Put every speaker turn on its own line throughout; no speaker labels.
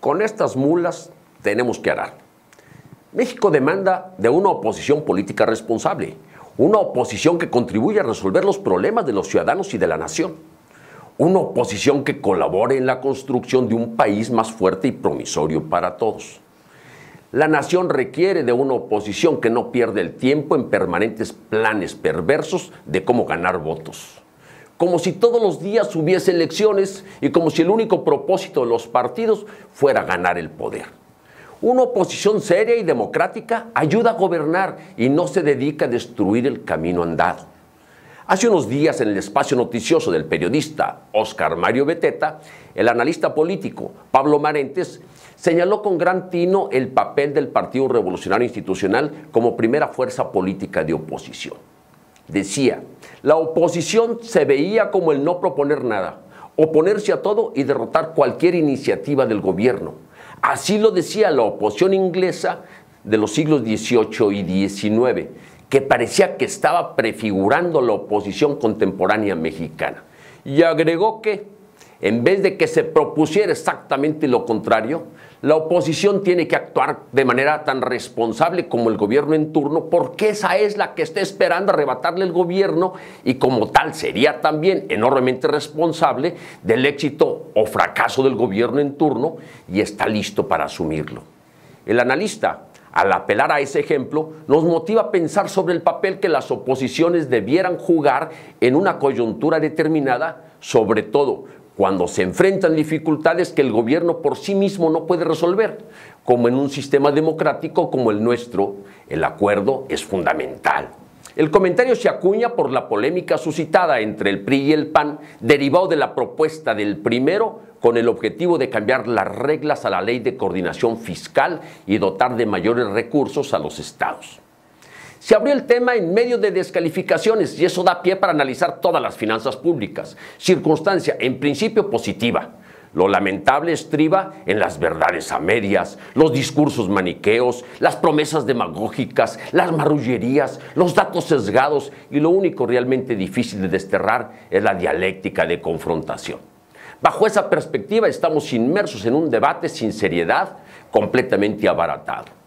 con estas mulas tenemos que arar. México demanda de una oposición política responsable, una oposición que contribuya a resolver los problemas de los ciudadanos y de la nación, una oposición que colabore en la construcción de un país más fuerte y promisorio para todos. La nación requiere de una oposición que no pierda el tiempo en permanentes planes perversos de cómo ganar votos. Como si todos los días hubiese elecciones y como si el único propósito de los partidos fuera ganar el poder. Una oposición seria y democrática ayuda a gobernar y no se dedica a destruir el camino andado. Hace unos días, en el espacio noticioso del periodista Óscar Mario Beteta, el analista político Pablo Marentes señaló con gran tino el papel del Partido Revolucionario Institucional como primera fuerza política de oposición. Decía, la oposición se veía como el no proponer nada, oponerse a todo y derrotar cualquier iniciativa del gobierno. Así lo decía la oposición inglesa de los siglos XVIII y XIX, que parecía que estaba prefigurando la oposición contemporánea mexicana. Y agregó que, en vez de que se propusiera exactamente lo contrario, la oposición tiene que actuar de manera tan responsable como el gobierno en turno, porque esa es la que está esperando arrebatarle el gobierno y como tal sería también enormemente responsable del éxito o fracaso del gobierno en turno y está listo para asumirlo. El analista, al apelar a ese ejemplo, nos motiva a pensar sobre el papel que las oposiciones debieran jugar en una coyuntura determinada, sobre todo cuando se enfrentan dificultades que el gobierno por sí mismo no puede resolver. Como en un sistema democrático como el nuestro, el acuerdo es fundamental. El comentario se acuña por la polémica suscitada entre el PRI y el PAN, derivado de la propuesta del primero con el objetivo de cambiar las reglas a la Ley de Coordinación Fiscal y dotar de mayores recursos a los estados. Se abrió el tema en medio de descalificaciones y eso da pie para analizar todas las finanzas públicas, circunstancia en principio positiva. Lo lamentable estriba en las verdades a medias, los discursos maniqueos, las promesas demagógicas, las marrullerías, los datos sesgados y lo único realmente difícil de desterrar es la dialéctica de confrontación. Bajo esa perspectiva estamos inmersos en un debate sin seriedad, completamente abaratado.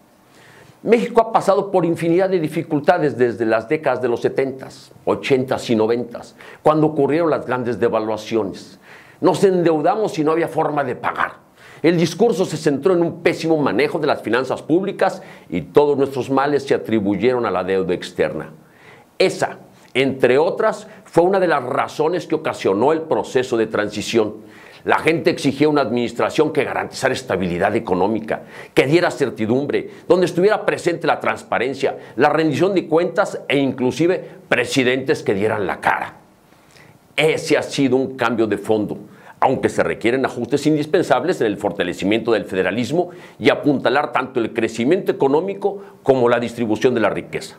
México ha pasado por infinidad de dificultades desde las décadas de los 70s, 80s y 90s, cuando ocurrieron las grandes devaluaciones. Nos endeudamos y no había forma de pagar. El discurso se centró en un pésimo manejo de las finanzas públicas y todos nuestros males se atribuyeron a la deuda externa. Esa, entre otras, fue una de las razones que ocasionó el proceso de transición. La gente exigía una administración que garantizara estabilidad económica, que diera certidumbre, donde estuviera presente la transparencia, la rendición de cuentas e inclusive presidentes que dieran la cara. Ese ha sido un cambio de fondo, aunque se requieren ajustes indispensables en el fortalecimiento del federalismo y apuntalar tanto el crecimiento económico como la distribución de la riqueza.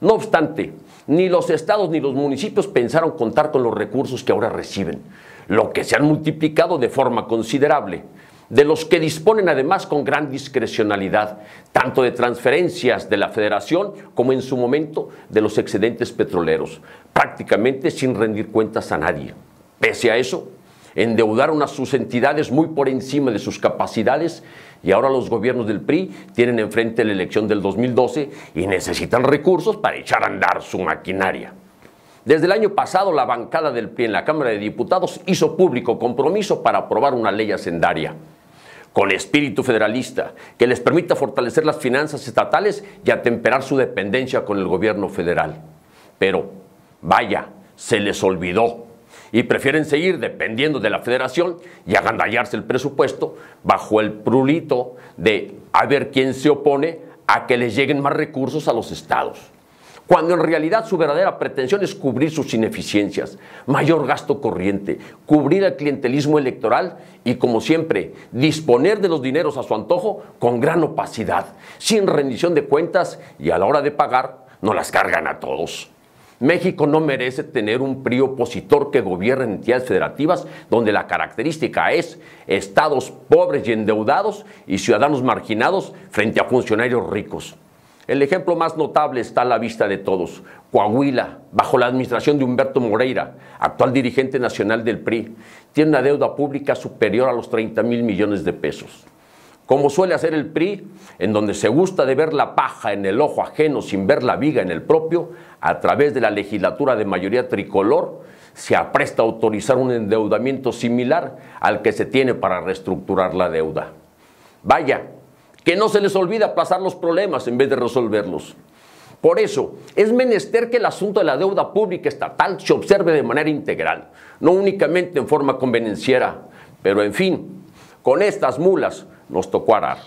No obstante, ni los estados ni los municipios pensaron contar con los recursos que ahora reciben, lo que se han multiplicado de forma considerable, de los que disponen además con gran discrecionalidad, tanto de transferencias de la Federación como en su momento de los excedentes petroleros, prácticamente sin rendir cuentas a nadie. Pese a eso, endeudaron a sus entidades muy por encima de sus capacidades y ahora los gobiernos del PRI tienen enfrente la elección del 2012 y necesitan recursos para echar a andar su maquinaria. Desde el año pasado, la bancada del PRI en la Cámara de Diputados hizo público compromiso para aprobar una ley hacendaria con espíritu federalista que les permita fortalecer las finanzas estatales y atemperar su dependencia con el gobierno federal. Pero, vaya, se les olvidó y prefieren seguir dependiendo de la federación y agandallarse el presupuesto bajo el prurito de a ver quién se opone a que les lleguen más recursos a los estados, cuando en realidad su verdadera pretensión es cubrir sus ineficiencias, mayor gasto corriente, cubrir el clientelismo electoral y, como siempre, disponer de los dineros a su antojo con gran opacidad, sin rendición de cuentas y a la hora de pagar no las cargan a todos. México no merece tener un PRI opositor que gobierne entidades federativas donde la característica es estados pobres y endeudados y ciudadanos marginados frente a funcionarios ricos. El ejemplo más notable está a la vista de todos. Coahuila, bajo la administración de Humberto Moreira, actual dirigente nacional del PRI, tiene una deuda pública superior a los 30,000 millones de pesos. como suele hacer el PRI, en donde se gusta de ver la paja en el ojo ajeno sin ver la viga en el propio, a través de la legislatura de mayoría tricolor, se apresta a autorizar un endeudamiento similar al que se tiene para reestructurar la deuda. Vaya, que no se les olvide aplazar los problemas en vez de resolverlos. Por eso, es menester que el asunto de la deuda pública estatal se observe de manera integral, no únicamente en forma convenenciera, pero en fin, con estas mulas nos tocó arar.